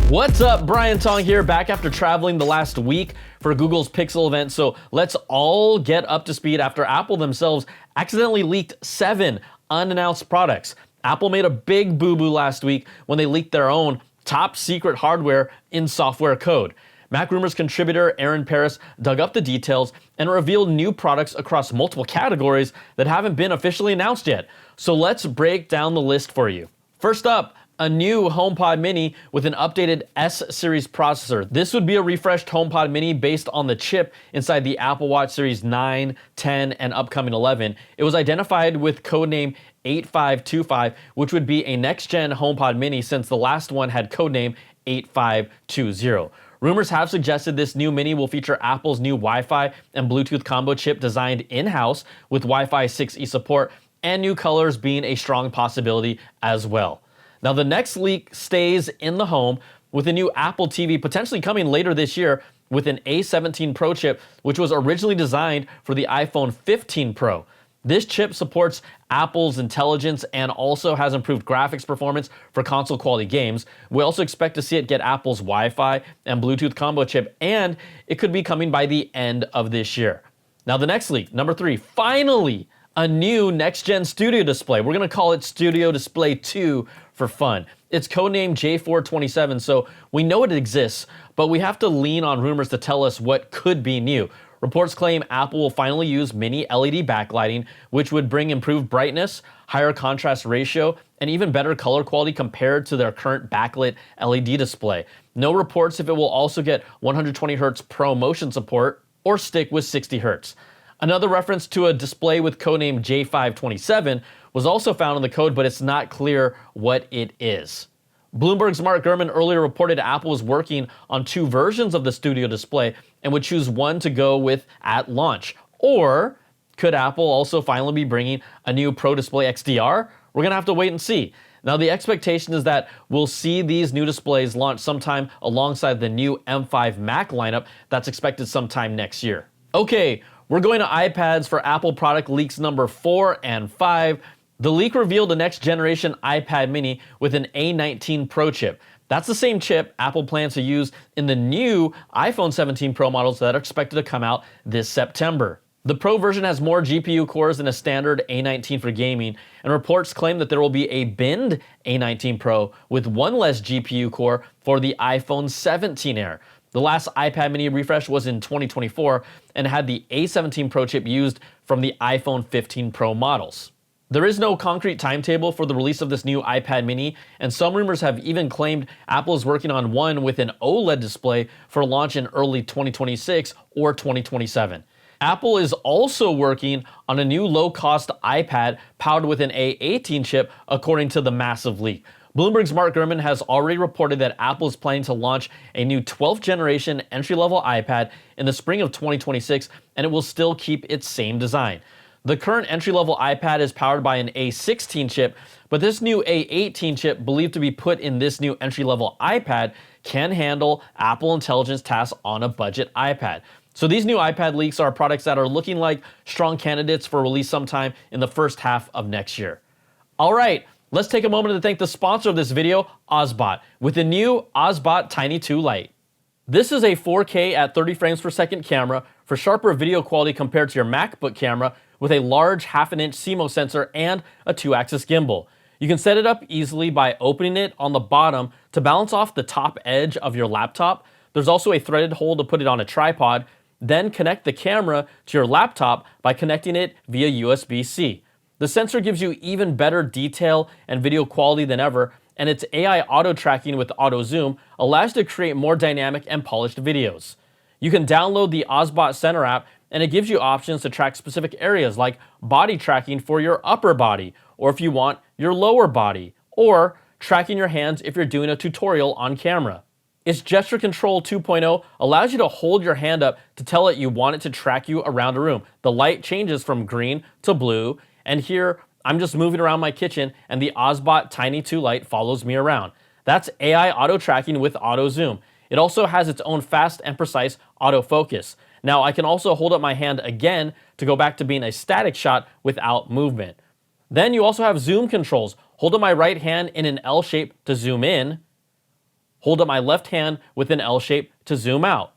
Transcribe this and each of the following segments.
What's up? Brian Tong here, back after traveling the last week for Google's Pixel event. So let's all get up to speed after Apple themselves accidentally leaked 7 unannounced products. Apple made a big boo-boo last week when they leaked their own top secret hardware in software code. Mac Rumors contributor Aaron Paris dug up the details and revealed new products across multiple categories that haven't been officially announced yet. So let's break down the list for you. First up, a new HomePod Mini with an updated S-series processor. This would be a refreshed HomePod Mini based on the chip inside the Apple Watch Series 9, 10, and upcoming 11. It was identified with codename 8525, which would be a next-gen HomePod Mini since the last one had codename 8520. Rumors have suggested this new Mini will feature Apple's new Wi-Fi and Bluetooth combo chip designed in-house with Wi-Fi 6E support, and new colors being a strong possibility as well. Now, the next leak stays in the home with a new Apple TV potentially coming later this year with an A17 Pro chip, which was originally designed for the iPhone 15 Pro. This chip supports Apple's intelligence and also has improved graphics performance for console quality games. We also expect to see it get Apple's Wi-Fi and Bluetooth combo chip, and it could be coming by the end of this year. Now, the next leak, number 3, finally, a new next-gen studio display. We're gonna call it Studio Display 2 for fun. It's codenamed J427, so we know it exists, but we have to lean on rumors to tell us what could be new. Reports claim Apple will finally use mini LED backlighting, which would bring improved brightness, higher contrast ratio, and even better color quality compared to their current backlit LED display. No reports if it will also get 120Hz Pro motion support or stick with 60Hz. Another reference to a display with codename J527 was also found in the code, but it's not clear what it is. Bloomberg's Mark Gurman earlier reported Apple was working on 2 versions of the Studio Display and would choose one to go with at launch. Or could Apple also finally be bringing a new Pro Display XDR? We're gonna have to wait and see. Now, the expectation is that we'll see these new displays launch sometime alongside the new M5 Mac lineup that's expected sometime next year. Okay, we're going to iPads for Apple product leaks number 4 and 5. The leak revealed a next generation iPad mini with an A19 Pro chip. That's the same chip Apple plans to use in the new iPhone 17 Pro models that are expected to come out this September. The Pro version has more GPU cores than a standard A19 for gaming, and reports claim that there will be a binned A19 Pro with 1 less GPU core for the iPhone 17 Air. The last iPad mini refresh was in 2024 and had the A17 Pro chip used from the iPhone 15 Pro models. There is no concrete timetable for the release of this new iPad mini, and some rumors have even claimed Apple is working on one with an OLED display for launch in early 2026 or 2027. Apple is also working on a new low-cost iPad powered with an A18 chip, according to the massive leak. Bloomberg's Mark Gurman has already reported that Apple is planning to launch a new 12th generation entry-level iPad in the spring of 2026, and it will still keep its same design. The current entry-level iPad is powered by an A16 chip, but this new A18 chip, believed to be put in this new entry-level iPad, can handle Apple Intelligence tasks on a budget iPad. So these new iPad leaks are products that are looking like strong candidates for release sometime in the first half of next year. All right, let's take a moment to thank the sponsor of this video, Ozbot, with the new Ozbot Tiny 2 Lite. This is a 4K at 30 frames per second camera for sharper video quality compared to your MacBook camera, with a large 1/2-inch CMOS sensor and a 2-axis gimbal. You can set it up easily by opening it on the bottom to balance off the top edge of your laptop. There's also a threaded hole to put it on a tripod. Then connect the camera to your laptop by connecting it via USB-C. The sensor gives you even better detail and video quality than ever, and its AI auto tracking with auto zoom allows you to create more dynamic and polished videos. You can download the Ozbot Center app, and it gives you options to track specific areas like body tracking for your upper body, or if you want, your lower body, or tracking your hands if you're doing a tutorial on camera. Its Gesture Control 2.0 allows you to hold your hand up to tell it you want it to track you around a room. The light changes from green to blue, and here I'm just moving around my kitchen and the Ozbot Tiny 2 Lite follows me around. That's AI auto tracking with auto zoom. It also has its own fast and precise autofocus. Now, I can also hold up my hand again to go back to being a static shot without movement. Then you also have zoom controls. Hold up my right hand in an L shape to zoom in, hold up my left hand with an L shape to zoom out.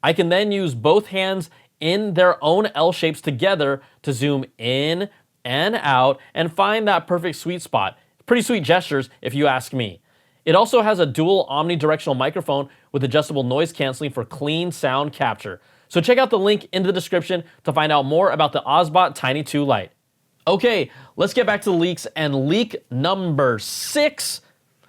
I can then use both hands in their own L shapes together to zoom in and out and find that perfect sweet spot. Pretty sweet gestures if you ask me. It also has a dual omnidirectional microphone with adjustable noise canceling for clean sound capture. So check out the link in the description to find out more about the Ozbot Tiny 2 Lite. Okay, let's get back to the leaks, and leak number 6.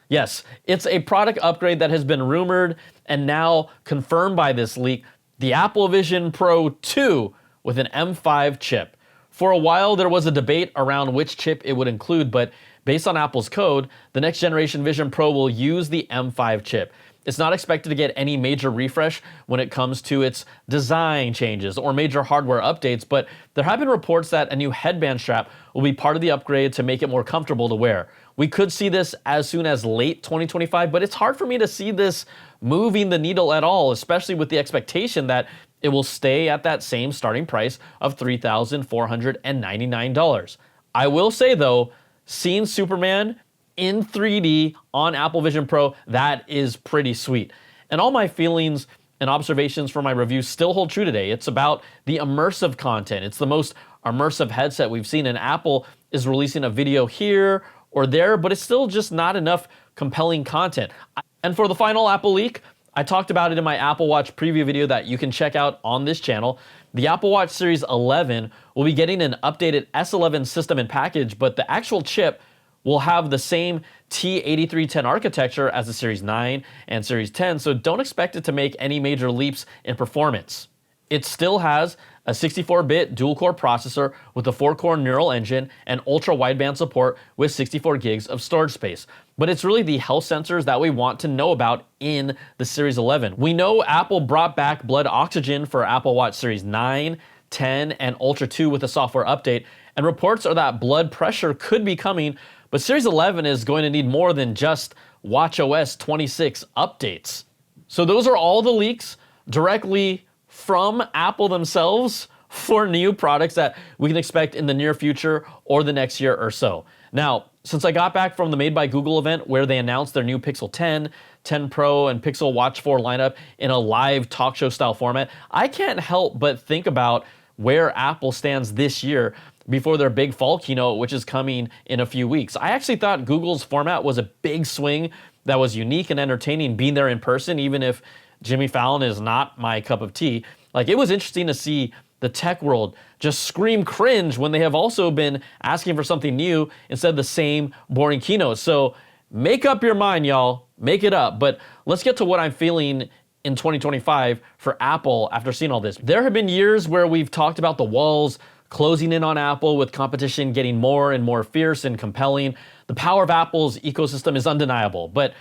Yes, it's a product upgrade that has been rumored and now confirmed by this leak, the Apple Vision Pro 2 with an M5 chip. For a while, there was a debate around which chip it would include, but based on Apple's code, the next generation Vision Pro will use the M5 chip. It's not expected to get any major refresh when it comes to its design changes or major hardware updates, but there have been reports that a new headband strap will be part of the upgrade to make it more comfortable to wear. We could see this as soon as late 2025, but it's hard for me to see this moving the needle at all, especially with the expectation that it will stay at that same starting price of $3,499. I will say though, seeing Superman in 3D on Apple Vision Pro, that is pretty sweet. And all my feelings and observations from my review still hold true today. It's about the immersive content. It's the most immersive headset we've seen, and Apple is releasing a video here or there, but it's still just not enough compelling content. And for the final Apple leak, I talked about it in my Apple Watch preview video that you can check out on this channel. The Apple Watch Series 11 will be getting an updated S11 system and package, but the actual chip will have the same T8310 architecture as the Series 9 and Series 10, so don't expect it to make any major leaps in performance. It still has a 64-bit dual-core processor with a 4-core neural engine and ultra-wideband support with 64 gigs of storage space. But it's really the health sensors that we want to know about in the Series 11. We know Apple brought back blood oxygen for Apple Watch Series 9, 10, and Ultra 2 with a software update, and reports are that blood pressure could be coming, but Series 11 is going to need more than just watchOS 26 updates. So those are all the leaks directly from Apple themselves for new products that we can expect in the near future or the next year or so. Now, since I got back from the Made by Google event where they announced their new Pixel 10, 10 Pro, and Pixel Watch 4 lineup in a live talk show style format, I can't help but think about where Apple stands this year before their big fall keynote, which is coming in a few weeks. I actually thought Google's format was a big swing that was unique and entertaining being there in person, even if Jimmy Fallon is not my cup of tea. Like, it was interesting to see the tech world just scream cringe when they have also been asking for something new instead of the same boring keynote. So make up your mind, y'all. Make it up. But let's get to what I'm feeling in 2025 for Apple after seeing all this. There have been years where we've talked about the walls closing in on Apple with competition getting more and more fierce and compelling. The power of Apple's ecosystem is undeniable, but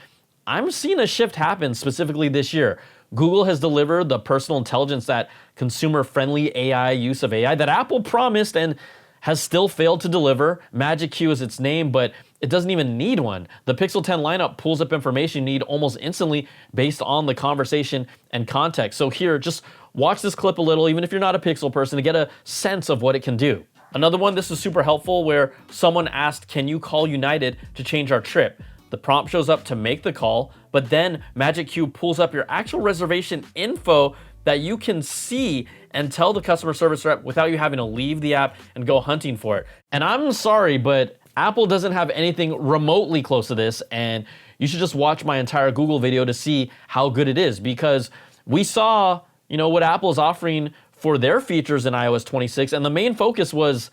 I'm seeing a shift happen specifically this year. Google has delivered the personal intelligence, that consumer-friendly AI use of AI that Apple promised and has still failed to deliver. Magic Queue is its name, but it doesn't even need one. The Pixel 10 lineup pulls up information you need almost instantly based on the conversation and context. So here, just watch this clip a little, even if you're not a Pixel person, to get a sense of what it can do. Another one, this is super helpful, where someone asked, "Can you call United to change our trip?" The prompt shows up to make the call, but then Magic Queue pulls up your actual reservation info that you can see and tell the customer service rep without you having to leave the app and go hunting for it. And I'm sorry, but Apple doesn't have anything remotely close to this, and you should just watch my entire Google video to see how good it is, because we saw, what Apple is offering for their features in iOS 26, and the main focus was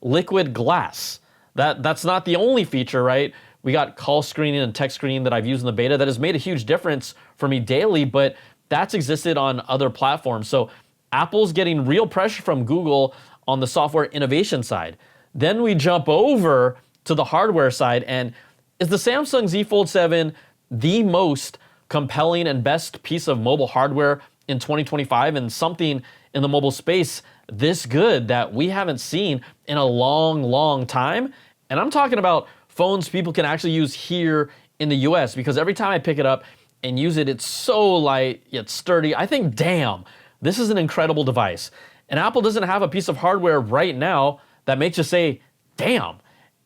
liquid glass. That's not the only feature, right? We got call screening and text screening that I've used in the beta that has made a huge difference for me daily, but that's existed on other platforms. So Apple's getting real pressure from Google on the software innovation side. Then we jump over to the hardware side, and is the Samsung Z Fold 7 the most compelling and best piece of mobile hardware in 2025, and something in the mobile space this good that we haven't seen in a long, long time? And I'm talking about phones people can actually use here in the US, because every time I pick it up and use it, it's so light yet sturdy. I think, damn, this is an incredible device. And Apple doesn't have a piece of hardware right now that makes you say, damn.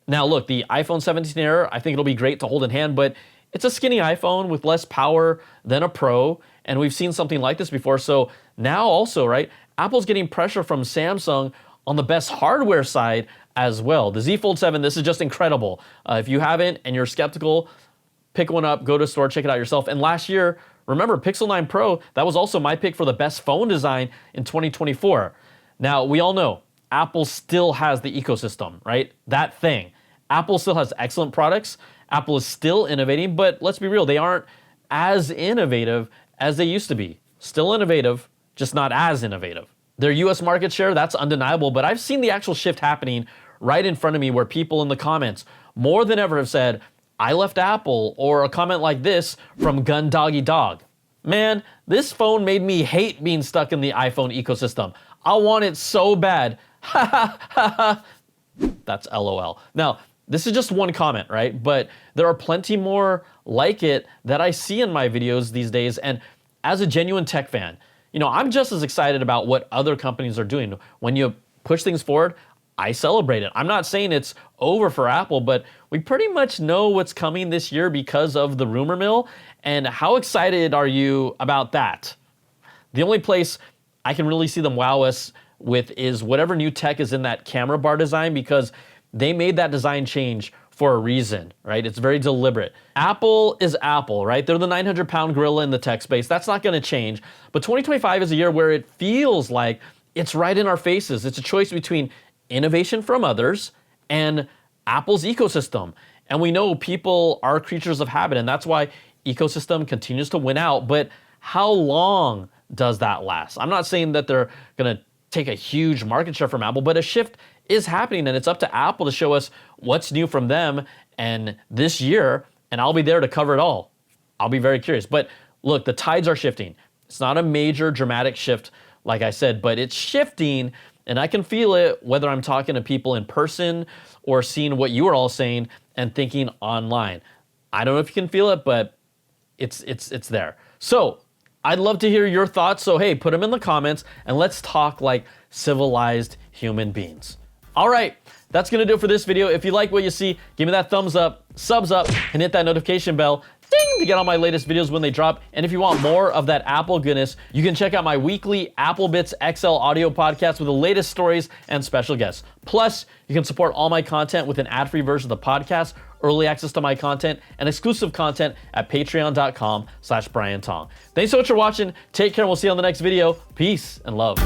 Now look, the iPhone 17 Air, I think it'll be great to hold in hand, but it's a skinny iPhone with less power than a Pro, and we've seen something like this before. So now also, right, Apple's getting pressure from Samsung on the best hardware side as well. The Z Fold 7, this is just incredible. If you haven't and you're skeptical, pick one up, go to a store, check it out yourself. And last year, remember, Pixel 9 Pro, that was also my pick for the best phone design in 2024. Now, we all know Apple still has the ecosystem, right? That thing. Apple still has excellent products. Apple is still innovating, but let's be real, they aren't as innovative as they used to be. Still innovative, just not as innovative. Their US market share, that's undeniable, but I've seen the actual shift happening right in front of me where people in the comments more than ever have said, I left Apple, or a comment like this from Gun Doggy Dog. Man, this phone made me hate being stuck in the iPhone ecosystem. I want it so bad. Ha ha ha ha. That's LOL. Now, this is just one comment, right? But there are plenty more like it that I see in my videos these days. And as a genuine tech fan, I'm just as excited about what other companies are doing. When you push things forward, I celebrate it. I'm not saying it's over for Apple, but we pretty much know what's coming this year because of the rumor mill. And how excited are you about that? The only place I can really see them wow us with is whatever new tech is in that camera bar design, because they made that design change for a reason, right? It's very deliberate. Apple is Apple, right? They're the 900-pound gorilla in the tech space. That's not going to change. But 2025 is a year where it feels like it's right in our faces. It's a choice between innovation from others and Apple's ecosystem. And we know people are creatures of habit, and that's why ecosystem continues to win out. But how long does that last? I'm not saying that they're going to take a huge market share from Apple, but a shift is happening, and it's up to Apple to show us what's new from them and this year, and I'll be there to cover it all. I'll be very curious. But look, the tides are shifting. It's not a major dramatic shift, like I said, but it's shifting, and I can feel it whether I'm talking to people in person or seeing what you are all saying and thinking online. I don't know if you can feel it, but it's there. So I'd love to hear your thoughts. So hey, put them in the comments and let's talk like civilized human beings. All right, that's gonna do it for this video. If you like what you see, give me that thumbs up, subs up, and hit that notification bell, ding, to get all my latest videos when they drop. And if you want more of that Apple goodness, you can check out my weekly Apple Bits XL audio podcast with the latest stories and special guests. Plus, you can support all my content with an ad-free version of the podcast, early access to my content, and exclusive content at patreon.com/BrianTong. Thanks so much for watching. Take care, and we'll see you on the next video. Peace and love.